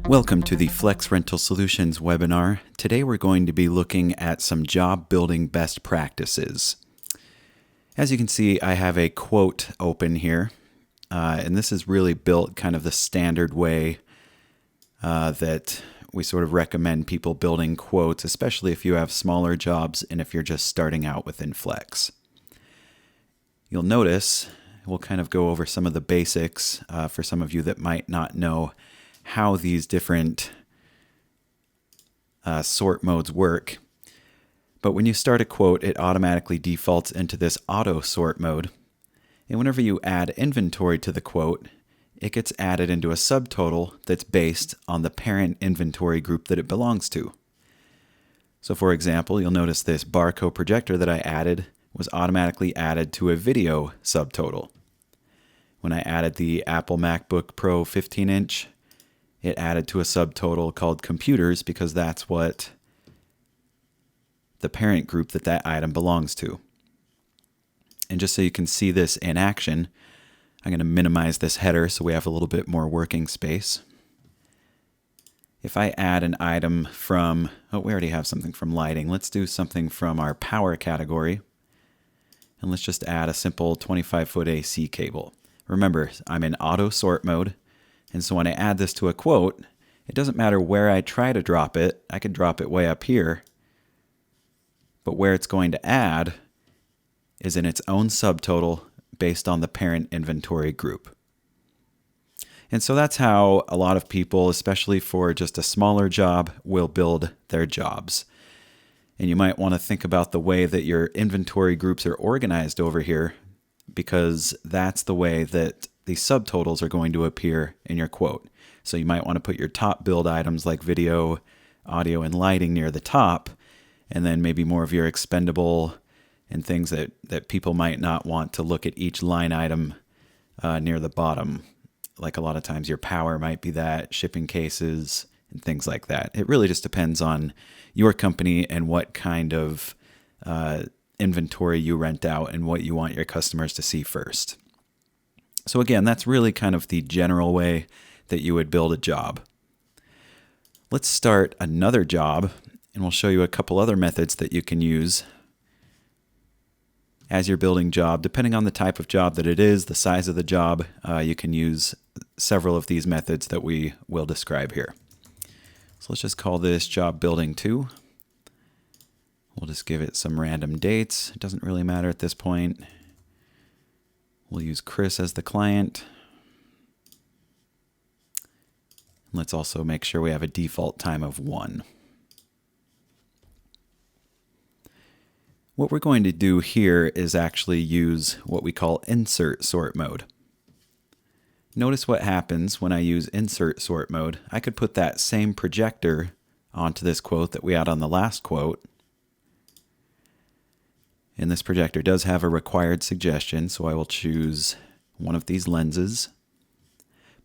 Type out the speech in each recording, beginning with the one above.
Welcome to the Flex Rental Solutions webinar. Today we're going to be looking at some job building best practices. As you can see, I have a quote open here, and this is really built kind of the standard way that we sort of recommend people building quotes, especially if you have smaller jobs and if you're just starting out within Flex. You'll notice we'll kind of go over some of the basics for some of you that might not know how these different sort modes work. But when you start a quote, it automatically defaults into this auto sort mode. And whenever you add inventory to the quote, it gets added into a subtotal that's based on the parent inventory group that it belongs to. So for example, you'll notice this Barco projector that I added was automatically added to a video subtotal. When I added the Apple MacBook Pro 15-inch, it added to a subtotal called computers because that's what the parent group that item belongs to. And just so you can see this in action, I'm going to minimize this header so we have a little bit more working space. If I add an item from, we already have something from lighting. Let's do something from our power category. And let's just add a simple 25-foot AC cable. Remember, I'm in auto sort mode. And so when I add this to a quote, it doesn't matter where I try to drop it. I could drop it way up here. But where it's going to add is in its own subtotal based on the parent inventory group. And so that's how a lot of people, especially for just a smaller job, will build their jobs. And you might want to think about the way that your inventory groups are organized over here, because that's the way that the subtotals are going to appear in your quote. So you might want to put your top build items like video, audio, and lighting near the top, and then maybe more of your expendable and things that people might not want to look at each line item near the bottom. Like a lot of times your power might be that, shipping cases, and things like that. It really just depends on your company and what kind of inventory you rent out and what you want your customers to see first. So again, that's really kind of the general way that you would build a job. Let's start another job, and we'll show you a couple other methods that you can use as you're building job. Depending on the type of job that it is, the size of the job, you can use several of these methods that we will describe here. So let's just call this job building 2. We'll just give it some random dates. It doesn't really matter at this point. We'll use Chris as the client. Let's also make sure we have a default time of 1. What we're going to do here is actually use what we call insert sort mode. Notice what happens when I use insert sort mode. I could put that same projector onto this quote that we had on the last quote. And this projector does have a required suggestion, so I will choose one of these lenses.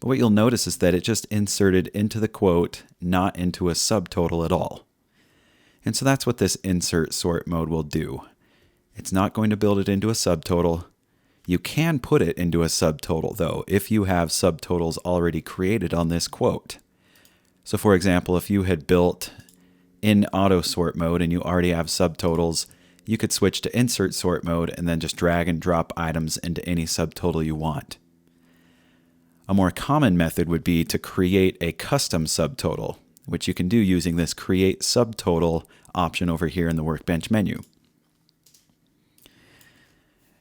But what you'll notice is that it just inserted into the quote, not into a subtotal at all. And so that's what this insert sort mode will do. It's not going to build it into a subtotal. You can put it into a subtotal, though, if you have subtotals already created on this quote. So for example, if you had built in auto sort mode and you already have subtotals, you could switch to insert sort mode and then just drag and drop items into any subtotal you want. A more common method would be to create a custom subtotal, which you can do using this create subtotal option over here in the workbench menu.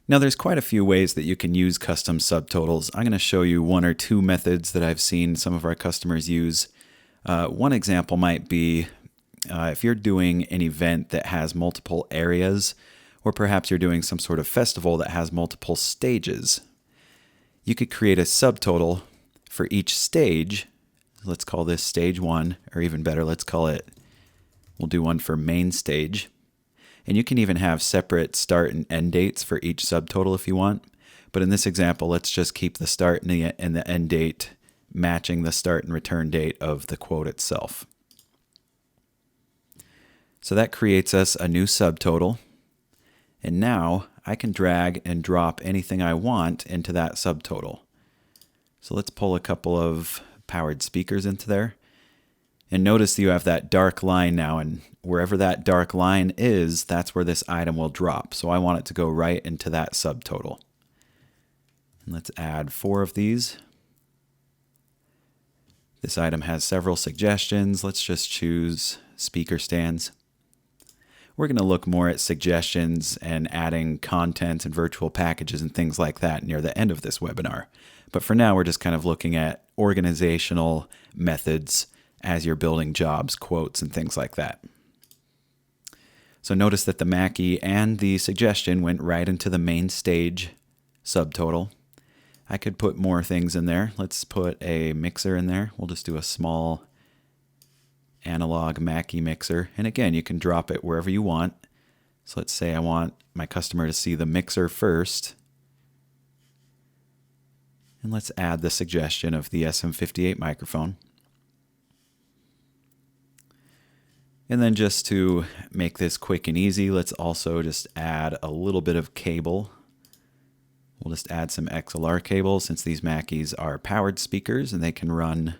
Now there's quite a few ways that you can use custom subtotals. I'm going to show you one or two methods that I've seen some of our customers use. One example might be if you're doing an event that has multiple areas, or perhaps you're doing some sort of festival that has multiple stages, you could create a subtotal for each stage. Let's call this stage 1, or even better, we'll do one for main stage. And you can even have separate start and end dates for each subtotal if you want. But in this example, let's just keep the start and the end date matching the start and return date of the quote itself. So that creates us a new subtotal. And now I can drag and drop anything I want into that subtotal. So let's pull a couple of powered speakers into there. And notice you have that dark line now, and wherever that dark line is, that's where this item will drop. So I want it to go right into that subtotal. And let's add 4 of these. This item has several suggestions. Let's just choose speaker stands. We're going to look more at suggestions and adding content and virtual packages and things like that near the end of this webinar. But for now, we're just kind of looking at organizational methods as you're building jobs, quotes, and things like that. So notice that the Mackie and the suggestion went right into the main stage subtotal. I could put more things in there. Let's put a mixer in there. We'll just do a small analog Mackie mixer. And again, you can drop it wherever you want. So let's say I want my customer to see the mixer first. And let's add the suggestion of the SM58 microphone. And then just to make this quick and easy, let's also just add a little bit of cable. We'll just add some XLR cable since these Mackies are powered speakers and they can run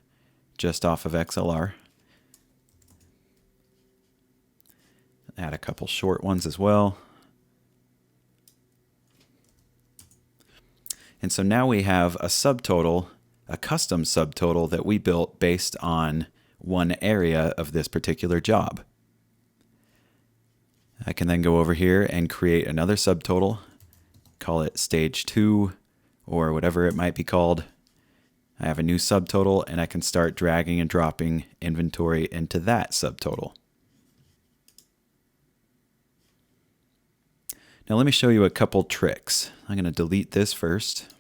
just off of XLR. Add a couple short ones as well. And so now we have a subtotal, a custom subtotal that we built based on one area of this particular job. I can then go over here and create another subtotal, call it stage 2 or whatever it might be called. I have a new subtotal and I can start dragging and dropping inventory into that subtotal. Now let me show you a couple tricks. I'm going to delete this first.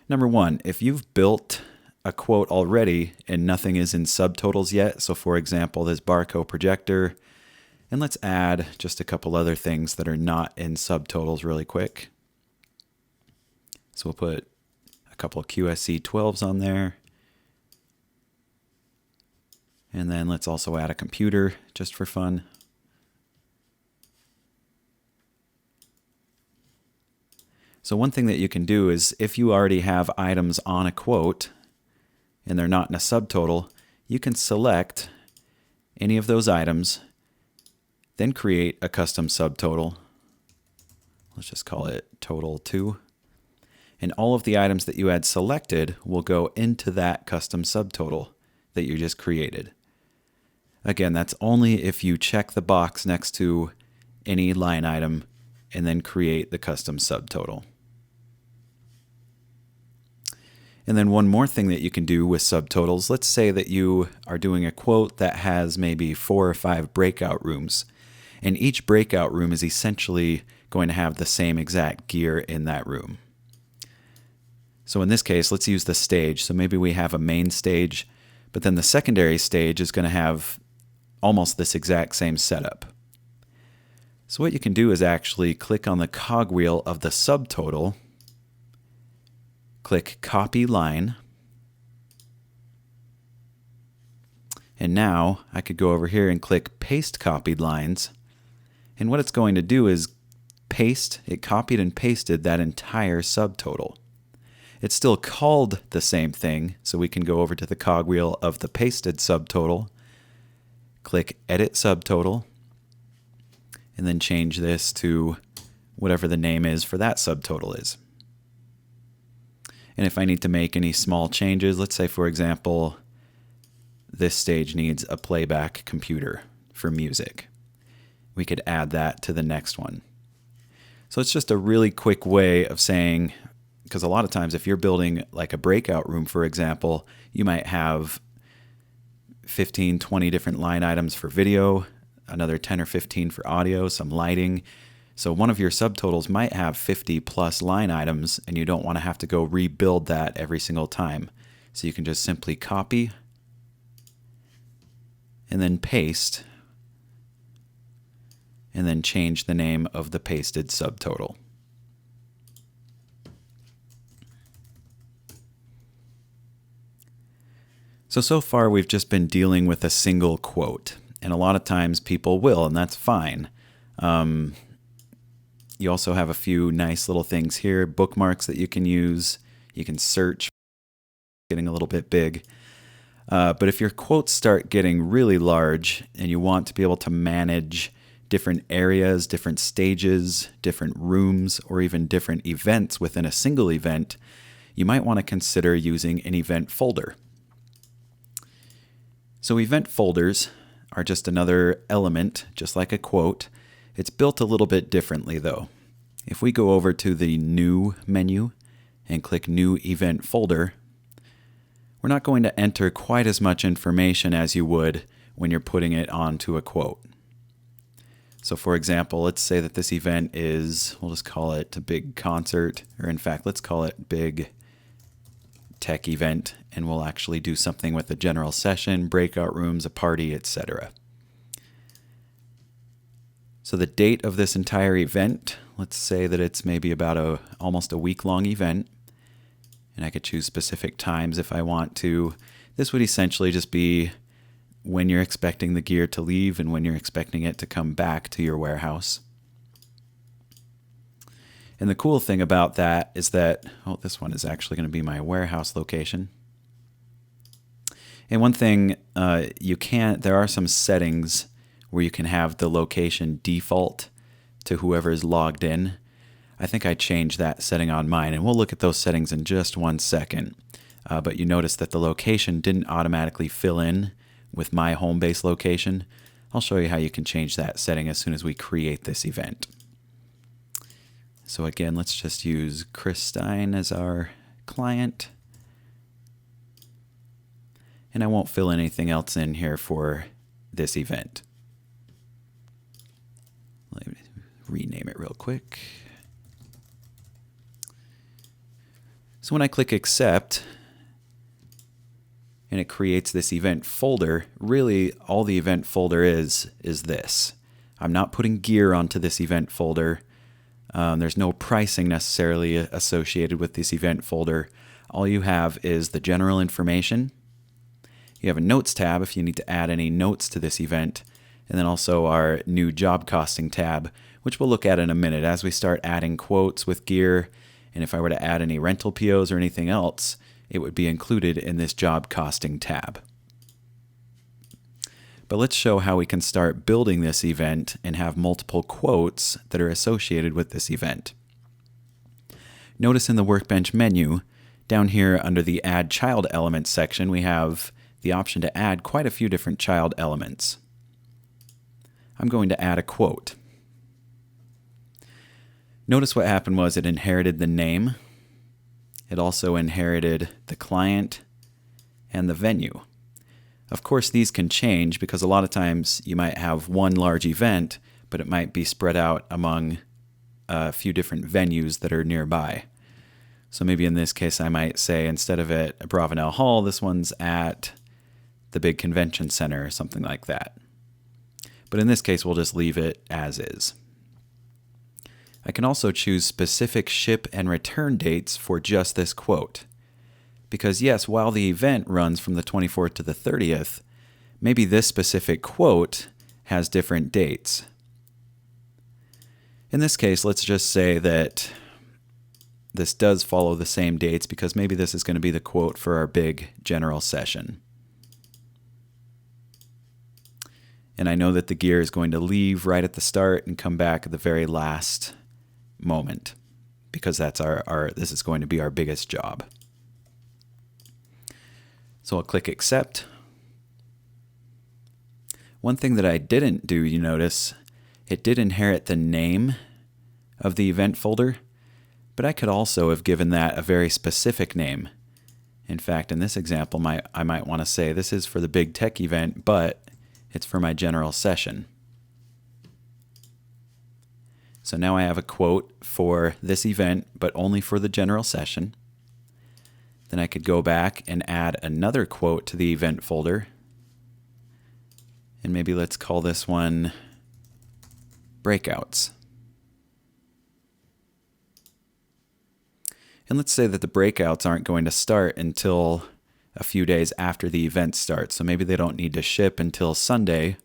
Number 1, if you've built a quote already and nothing is in subtotals yet, so for example this Barco projector, and let's add just a couple other things that are not in subtotals really quick. So we'll put a couple of QSC 12s on there. And then let's also add a computer just for fun. So one thing that you can do is if you already have items on a quote and they're not in a subtotal, you can select any of those items, then create a custom subtotal. Let's just call it total 2. And all of the items that you had selected will go into that custom subtotal that you just created. Again, that's only if you check the box next to any line item and then create the custom subtotal. And then one more thing that you can do with subtotals, let's say that you are doing a quote that has maybe 4 or 5 breakout rooms, and each breakout room is essentially going to have the same exact gear in that room. So in this case, let's use the stage. So maybe we have a main stage, but then the secondary stage is going to have almost this exact same setup. So what you can do is actually click on the cogwheel of the subtotal, click Copy Line, and now I could go over here and click Paste Copied Lines, and what it's going to do is paste, it copied and pasted that entire subtotal. It's still called the same thing, so we can go over to the cogwheel of the pasted subtotal, click Edit Subtotal, and then change this to whatever the name is for that subtotal is. And if I need to make any small changes, let's say for example, this stage needs a playback computer for music. We could add that to the next one. So it's just a really quick way of saying, because a lot of times if you're building like a breakout room, for example, you might have 15, 20 different line items for video, another 10 or 15 for audio, some lighting. So one of your subtotals might have 50 plus line items and you don't want to have to go rebuild that every single time. So you can just simply copy and then paste and then change the name of the pasted subtotal. So far we've just been dealing with a single quote, and a lot of times people will, and that's fine. You also have a few nice little things here, bookmarks that you can use. You can search, getting a little bit big. But if your quotes start getting really large and you want to be able to manage different areas, different stages, different rooms, or even different events within a single event, you might want to consider using an event folder. So event folders are just another element, just like a quote. It's built a little bit differently though. If we go over to the New menu and click New Event Folder, we're not going to enter quite as much information as you would when you're putting it onto a quote. So for example, let's say that this event is, we'll just call it a big concert, or in fact, let's call it big tech event, and we'll actually do something with a general session, breakout rooms, a party, etc. So the date of this entire event, let's say that it's maybe about almost a week-long event, and I could choose specific times if I want to. This would essentially just be when you're expecting the gear to leave and when you're expecting it to come back to your warehouse. And the cool thing about that is that, oh, this one is actually going to be my warehouse location. And one thing, there are some settings where you can have the location default to whoever's logged in. I think I changed that setting on mine, and we'll look at those settings in just 1 second. But you notice that the location didn't automatically fill in with my home base location. I'll show you how you can change that setting as soon as we create this event. So again, let's just use Chris Stein as our client. And I won't fill anything else in here for this event. Let me rename it real quick. So when I click accept, and it creates this event folder, really all the event folder is this. I'm not putting gear onto this event folder. There's no pricing necessarily associated with this event folder. All you have is the general information. You have a notes tab if you need to add any notes to this event, and then also our new job costing tab, which we'll look at in a minute as we start adding quotes with gear. And if I were to add any rental POs or anything else, it would be included in this job costing tab. But let's show how we can start building this event and have multiple quotes that are associated with this event. Notice in the Workbench menu, down here under the Add Child Elements section, we have the option to add quite a few different child elements. I'm going to add a quote. Notice what happened was it inherited the name. It also inherited the client and the venue. Of course, these can change because a lot of times you might have one large event, but it might be spread out among a few different venues that are nearby. So maybe in this case, I might say instead of at Abravanel Hall, this one's at the big convention center or something like that. But in this case, we'll just leave it as is. I can also choose specific ship and return dates for just this quote. Because yes, while the event runs from the 24th to the 30th, maybe this specific quote has different dates. In this case, let's just say that this does follow the same dates because maybe this is going to be the quote for our big general session. And I know that the gear is going to leave right at the start and come back at the very last moment because that's this is going to be our biggest job. So I'll click accept. One thing that I didn't do, you notice, it did inherit the name of the event folder, but I could also have given that a very specific name. In fact, in this example, I might want to say this is for the big tech event, but it's for my general session. So now I have a quote for this event, but only for the general session. Then I could go back and add another quote to the event folder. And maybe let's call this one Breakouts. And let's say that the breakouts aren't going to start until a few days after the event starts. So maybe they don't need to ship until Sunday.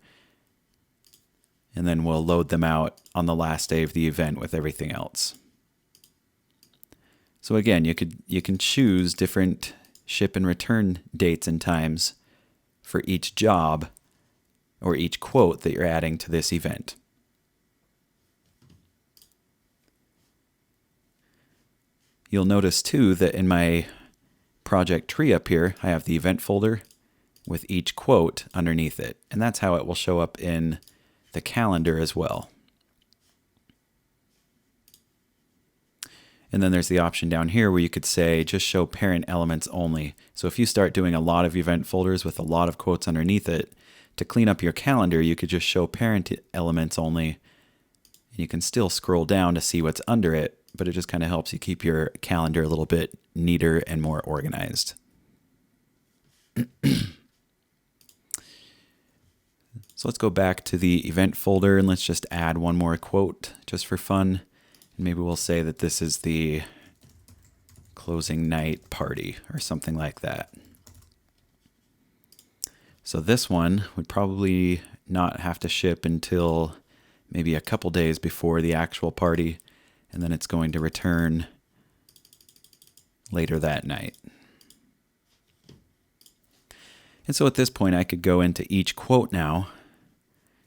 And then we'll load them out on the last day of the event with everything else. So again, you can choose different ship and return dates and times for each job or each quote that you're adding to this event. You'll notice too that in my project tree up here, I have the event folder with each quote underneath it. And that's how it will show up in the calendar as well. And then there's the option down here where you could say just show parent elements only. So if you start doing a lot of event folders with a lot of quotes underneath it, to clean up your calendar, you could just show parent elements only. And you can still scroll down to see what's under it, but it just kind of helps you keep your calendar a little bit neater and more organized. So let's go back to the event folder and let's just add one more quote just for fun. And maybe we'll say that this is the closing night party or something like that. So this one would probably not have to ship until maybe a couple days before the actual party, and then it's going to return later that night. And so at this point I could go into each quote now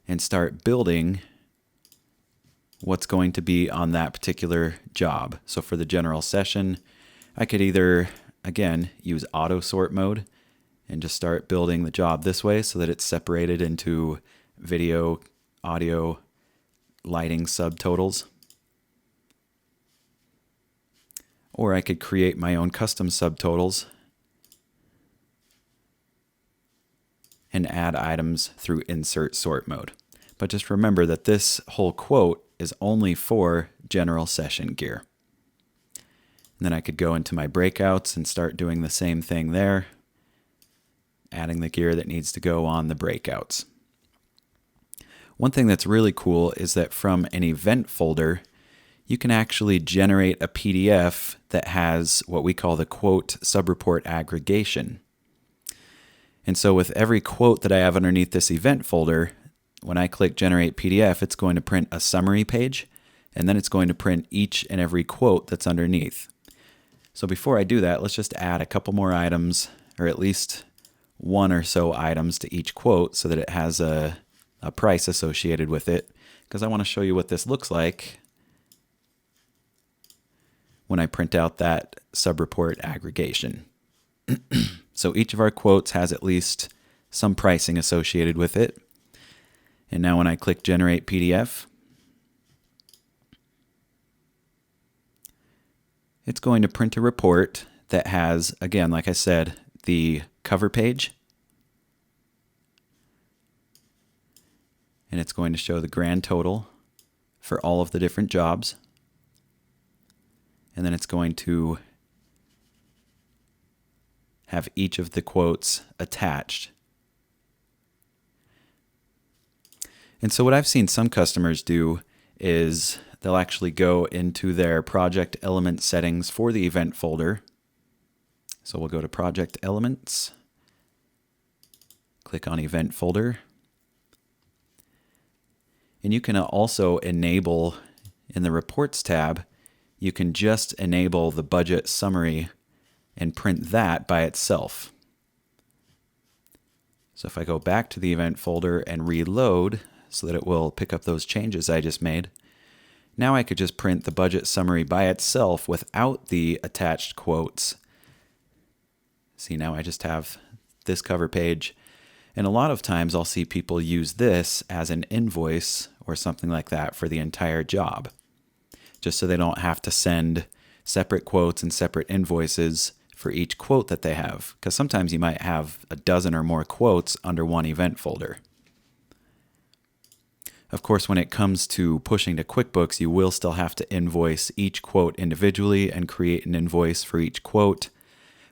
and start building what's going to be on that particular job. So for the general session, I could either, again, use auto sort mode and just start building the job this way so that it's separated into video, audio, lighting subtotals. Or I could create my own custom subtotals and add items through insert sort mode. But just remember that this whole quote is only for general session gear. And then I could go into my breakouts and start doing the same thing there, adding the gear that needs to go on the breakouts. One thing that's really cool is that from an event folder, you can actually generate a PDF that has what we call the quote subreport aggregation. And so with every quote that I have underneath this event folder, when I click Generate PDF, it's going to print a summary page, and then it's going to print each and every quote that's underneath. So before I do that, let's just add a couple more items, or at least one or so items to each quote so that it has a price associated with it, because I want to show you what this looks like when I print out that subreport aggregation. So each of our quotes has at least some pricing associated with it. And now when I click Generate PDF, it's going to print a report that has, again, like I said, the cover page. And it's going to show the grand total for all of the different jobs. And then it's going to have each of the quotes attached. And so what I've seen some customers do is they'll actually go into their project element settings for the event folder. So we'll go to Project Elements, click on Event Folder, and you can also enable in the Reports tab, you can just enable the budget summary and print that by itself. So if I go back to the event folder and reload so that it will pick up those changes I just made, now I could just print the budget summary by itself without the attached quotes. See, now I just have this cover page. And a lot of times I'll see people use this as an invoice or something like that for the entire job, just so they don't have to send separate quotes and separate invoices for each quote that they have, because sometimes you might have a dozen or more quotes under one event folder. Of course, when it comes to pushing to QuickBooks, you will still have to invoice each quote individually and create an invoice for each quote.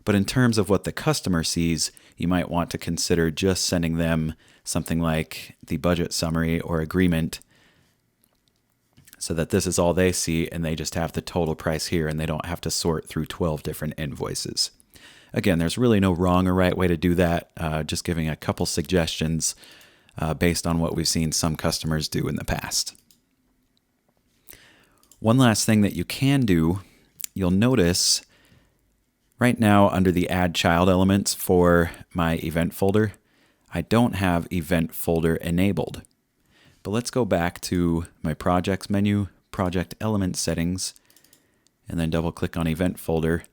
But in terms of what the customer sees, you might want to consider just sending them something like the budget summary or agreement so that this is all they see and they just have the total price here and they don't have to sort through 12 different invoices. Again, there's really no wrong or right way to do that, just giving a couple suggestions based on what we've seen some customers do in the past. One last thing that you can do, you'll notice right now under the Add Child elements for my event folder, I don't have event folder enabled. But let's go back to my projects menu, project element settings, and then double click on event folder.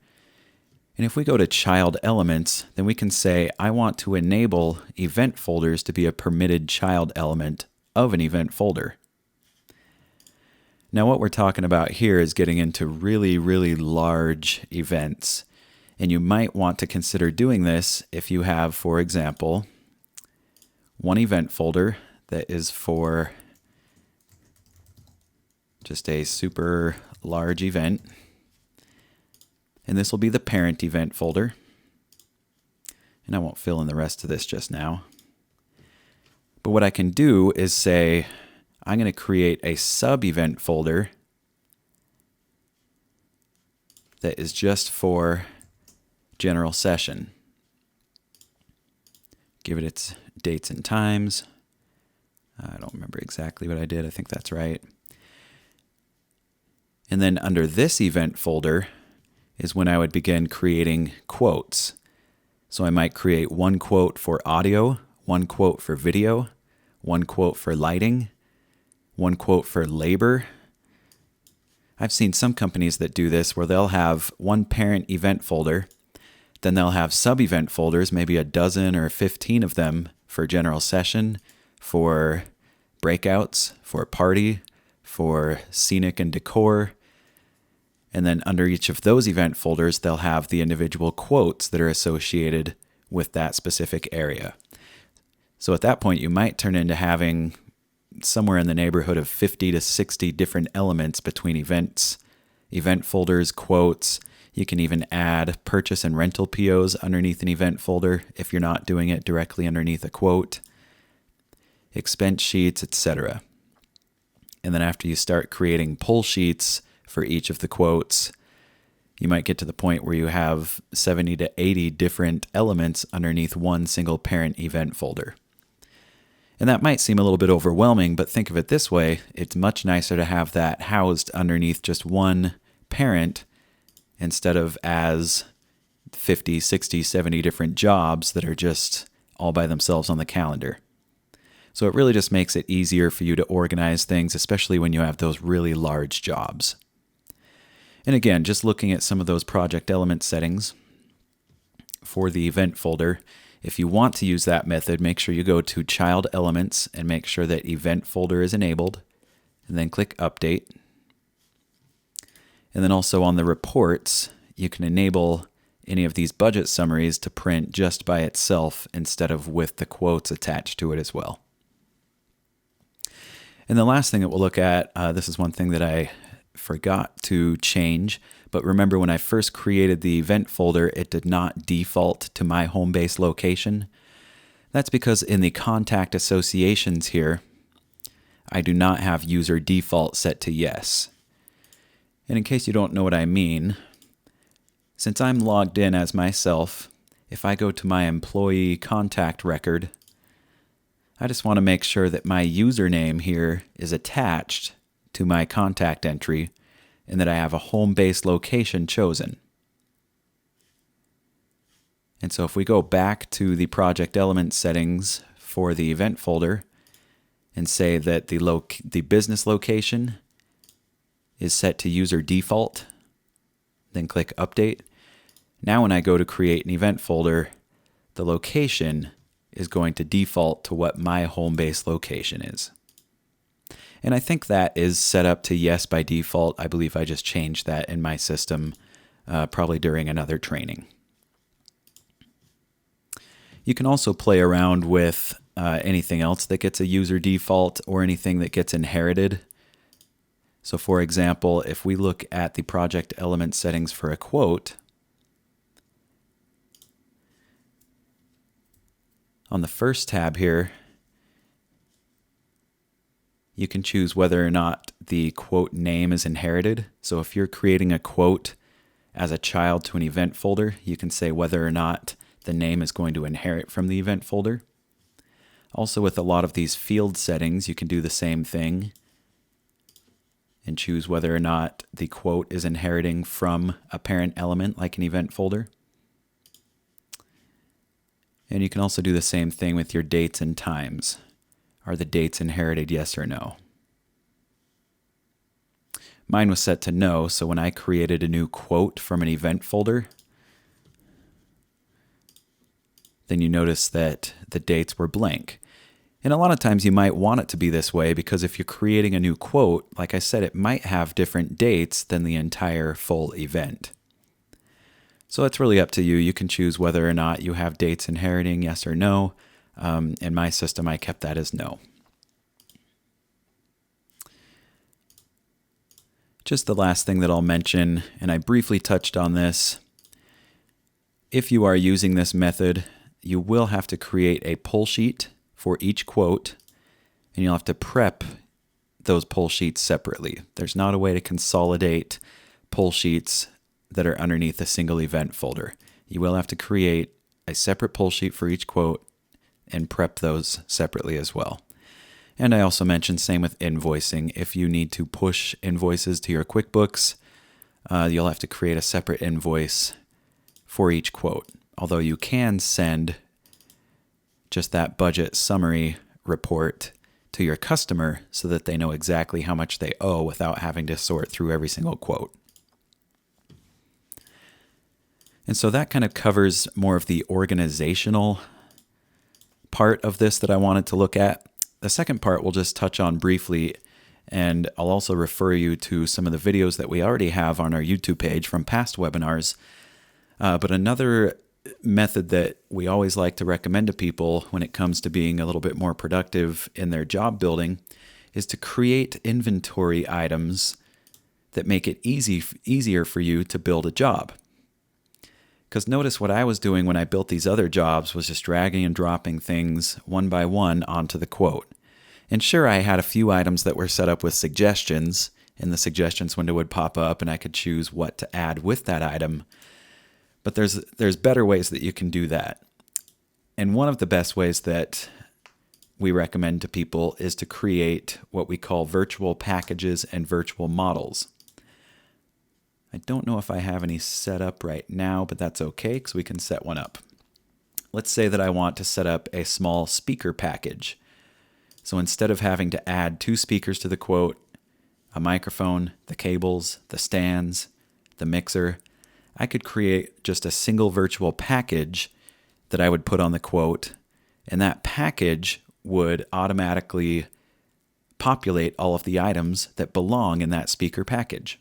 And if we go to child elements, then we can say, I want to enable event folders to be a permitted child element of an event folder. Now what we're talking about here is getting into really, really large events. And you might want to consider doing this if you have, for example, one event folder that is for just a super large event. And this will be the parent event folder. And I won't fill in the rest of this just now. But what I can do is say, I'm going to create a sub-event folder that is just for general session. Give it its dates and times. I don't remember exactly what I did. I think that's right. And then under this event folder is when I would begin creating quotes. So I might create one quote for audio, one quote for video, one quote for lighting, one quote for labor. I've seen some companies that do this where they'll have one parent event folder, then they'll have sub-event folders, maybe a dozen or 15 of them for general session, for breakouts, for party, for scenic and decor. And then under each of those event folders, they'll have the individual quotes that are associated with that specific area. So at that point, you might turn into having somewhere in the neighborhood of 50 to 60 different elements between events, event folders, quotes. You can even add purchase and rental POs underneath an event folder if you're not doing it directly underneath a quote, expense sheets, etc. And then after you start creating pull sheets for each of the quotes, you might get to the point where you have 70 to 80 different elements underneath one single parent event folder. And that might seem a little bit overwhelming, but think of it this way. It's much nicer to have that housed underneath just one parent instead of as 50, 60, 70 different jobs that are just all by themselves on the calendar. So it really just makes it easier for you to organize things, especially when you have those really large jobs. And again, just looking at some of those project element settings for the event folder, if you want to use that method, make sure you go to Child Elements and make sure that Event Folder is enabled, and then click Update. And then also on the reports, you can enable any of these budget summaries to print just by itself instead of with the quotes attached to it as well. And the last thing that we'll look at, this is one thing that I forgot to change, but remember when I first created the event folder, it did not default to my home base location. That's because in the contact associations here, I do not have user default set to yes. And in case you don't know what I mean, since I'm logged in as myself, if I go to my employee contact record, I just want to make sure that my username here is attached to my contact entry and that I have a home base location chosen. And so if we go back to the project element settings for the event folder and say that the business location is set to user default, then click update. Now when I go to create an event folder, the location is going to default to what my home base location is. And I think that is set up to yes by default. I believe I just changed that in my system probably during another training. You can also play around with anything else that gets a user default or anything that gets inherited. So for example, if we look at the project element settings for a quote, on the first tab here, you can choose whether or not the quote name is inherited. So if you're creating a quote as a child to an event folder, you can say whether or not the name is going to inherit from the event folder. Also with a lot of these field settings, you can do the same thing and choose whether or not the quote is inheriting from a parent element like an event folder. And you can also do the same thing with your dates and times. Are the dates inherited, yes or no? Mine was set to no, so when I created a new quote from an event folder, then you notice that the dates were blank. And a lot of times you might want it to be this way because if you're creating a new quote, like I said, it might have different dates than the entire full event. So it's really up to you. You can choose whether or not you have dates inheriting, yes or no. In my system, I kept that as no. Just the last thing that I'll mention, and I briefly touched on this, if you are using this method, you will have to create a pull sheet for each quote, and you'll have to prep those pull sheets separately. There's not a way to consolidate pull sheets that are underneath a single event folder. You will have to create a separate pull sheet for each quote and prep those separately as well. And I also mentioned same with invoicing. If you need to push invoices to your QuickBooks, you'll have to create a separate invoice for each quote. Although you can send just that budget summary report to your customer so that they know exactly how much they owe without having to sort through every single quote. And so that kind of covers more of the organizational part of this that I wanted to look at. The second part we'll just touch on briefly, and I'll also refer you to some of the videos that we already have on our YouTube page from past webinars. But another method that we always like to recommend to people when it comes to being a little bit more productive in their job building is to create inventory items that make it easier for you to build a job. Because notice what I was doing when I built these other jobs was just dragging and dropping things one by one onto the quote. And sure, I had a few items that were set up with suggestions, and the suggestions window would pop up and I could choose what to add with that item. But there's better ways that you can do that. And one of the best ways that we recommend to people is to create what we call virtual packages and virtual models. I don't know if I have any set up right now, but that's okay because we can set one up. Let's say that I want to set up a small speaker package. So instead of having to add 2 speakers to the quote, a microphone, the cables, the stands, the mixer, I could create just a single virtual package that I would put on the quote, and that package would automatically populate all of the items that belong in that speaker package.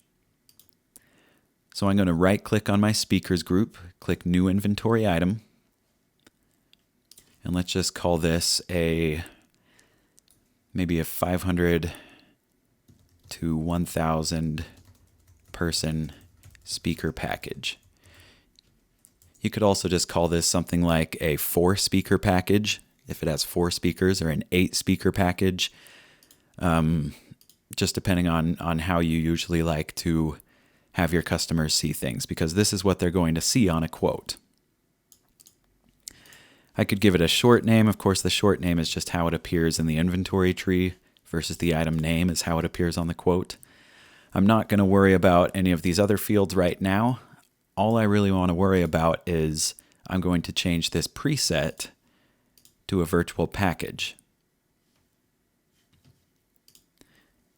So I'm going to right-click on my speakers group, click New Inventory Item, and let's just call this maybe a 500 to 1,000 person speaker package. You could also just call this something like a 4-speaker package, if it has 4 speakers, or an 8-speaker package, just depending on how you usually like to have your customers see things, because this is what they're going to see on a quote. I could give it a short name. Of course, the short name is just how it appears in the inventory tree versus the item name is how it appears on the quote. I'm not going to worry about any of these other fields right now. All I really want to worry about is I'm going to change this preset to a virtual package.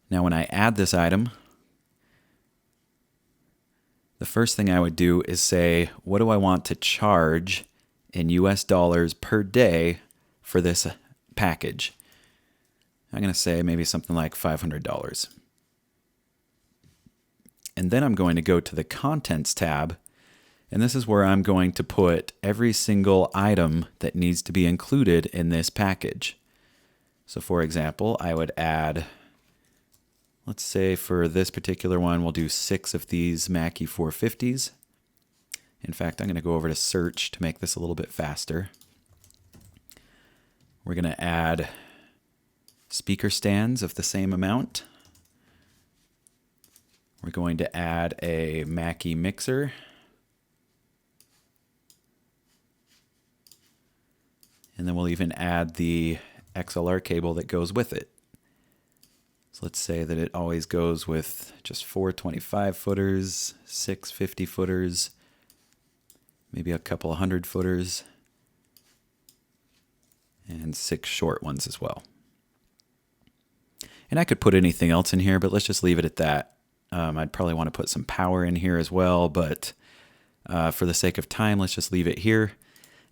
Now, when I add this item, the first thing I would do is say, what do I want to charge in US dollars per day for this package? I'm going to say maybe something like $500. And then I'm going to go to the Contents tab, and this is where I'm going to put every single item that needs to be included in this package. So for example, I would add, let's say for this particular one, we'll do 6 of these Mackie 450s. In fact, I'm going to go over to search to make this a little bit faster. We're going to add speaker stands of the same amount. We're going to add a Mackie mixer. And then we'll even add the XLR cable that goes with it. So let's say that it always goes with just 4 25 footers, 6 50 footers, maybe a couple of 100 footers. and 6 short ones as well. And I could put anything else in here, but let's just leave it at that. I'd probably want to put some power in here as well, but for the sake of time, let's just leave it here.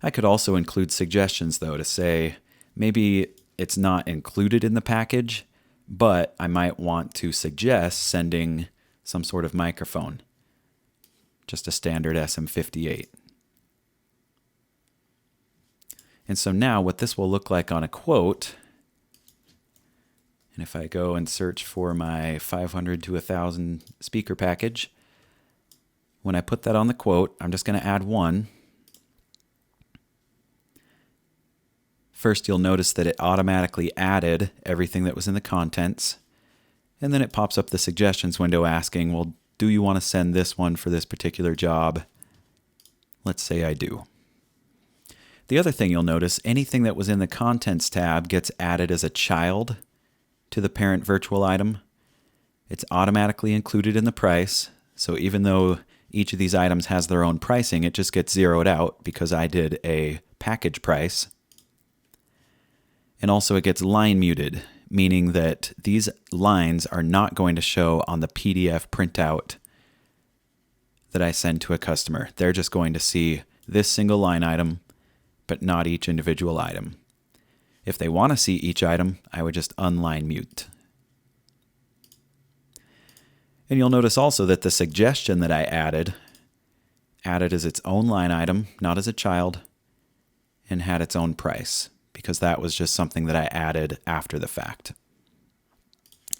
I could also include suggestions, though, to say maybe it's not included in the package, but I might want to suggest sending some sort of microphone, just a standard SM58. And so now what this will look like on a quote, and if I go and search for my 500 to 1,000 speaker package, when I put that on the quote, I'm just going to add one. First, you'll notice that it automatically added everything that was in the contents, and then it pops up the suggestions window asking, well, do you want to send this one for this particular job? Let's say I do. The other thing you'll notice, anything that was in the Contents tab gets added as a child to the parent virtual item. It's automatically included in the price, so even though each of these items has their own pricing, it just gets zeroed out because I did a package price. And also it gets line muted, meaning that these lines are not going to show on the PDF printout that I send to a customer. They're just going to see this single line item, but not each individual item. If they want to see each item, I would just unline mute. And you'll notice also that the suggestion that I added as its own line item, not as a child, and had its own price, because that was just something that I added after the fact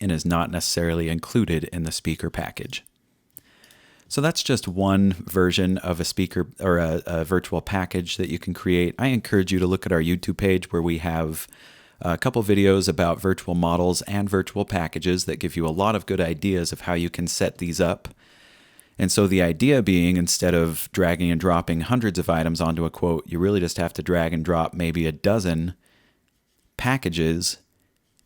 and is not necessarily included in the speaker package. So that's just one version of a speaker or a virtual package that you can create. I encourage you to look at our YouTube page where we have a couple videos about virtual models and virtual packages that give you a lot of good ideas of how you can set these up. And so the idea being, instead of dragging and dropping hundreds of items onto a quote, you really just have to drag and drop maybe a dozen packages,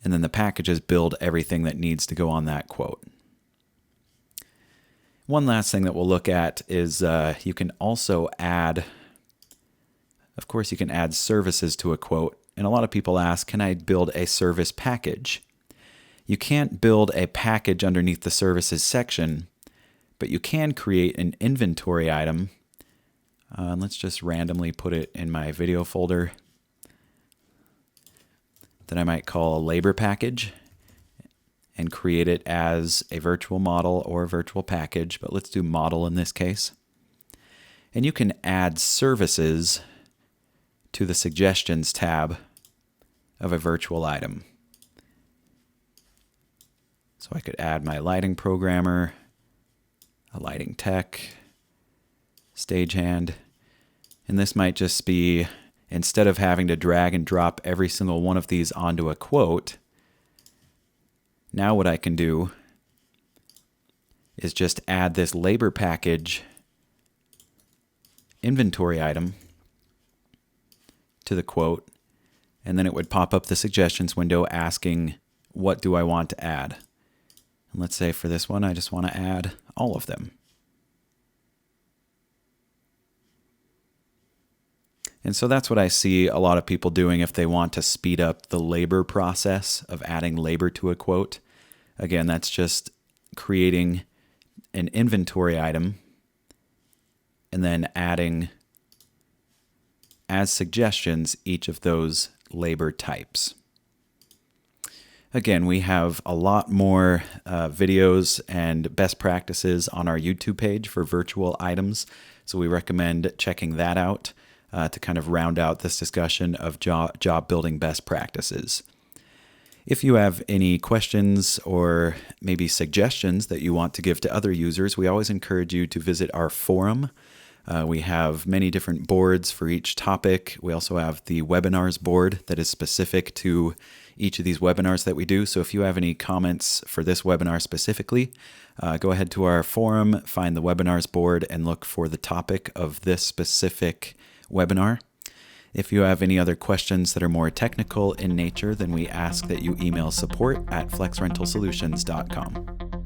and then the packages build everything that needs to go on that quote. One last thing that we'll look at is you can also add, of course, you can add services to a quote. And a lot of people ask, can I build a service package? You can't build a package underneath the services section, but you can create an inventory item. Let's just randomly put it in my video folder that I might call a labor package and create it as a virtual model or a virtual package, but let's do model in this case. And you can add services to the suggestions tab of a virtual item. So I could add my lighting programmer, a lighting tech, stagehand, and this might just be, instead of having to drag and drop every single one of these onto a quote, now what I can do is just add this labor package inventory item to the quote, and then it would pop up the suggestions window asking, what do I want to add? And let's say for this one, I just want to add all of them. And so that's what I see a lot of people doing if they want to speed up the labor process of adding labor to a quote. Again, that's just creating an inventory item and then adding as suggestions each of those labor types. Again, we have a lot more videos and best practices on our YouTube page for virtual items, so we recommend checking that out to kind of round out this discussion of job building best practices. If you have any questions or maybe suggestions that you want to give to other users, we always encourage you to visit our forum. We have many different boards for each topic. We also have the webinars board that is specific to each of these webinars that we do. So if you have any comments for this webinar specifically, go ahead to our forum, find the webinars board, and look for the topic of this specific webinar. If you have any other questions that are more technical in nature, then we ask that you email support@flexrentalsolutions.com.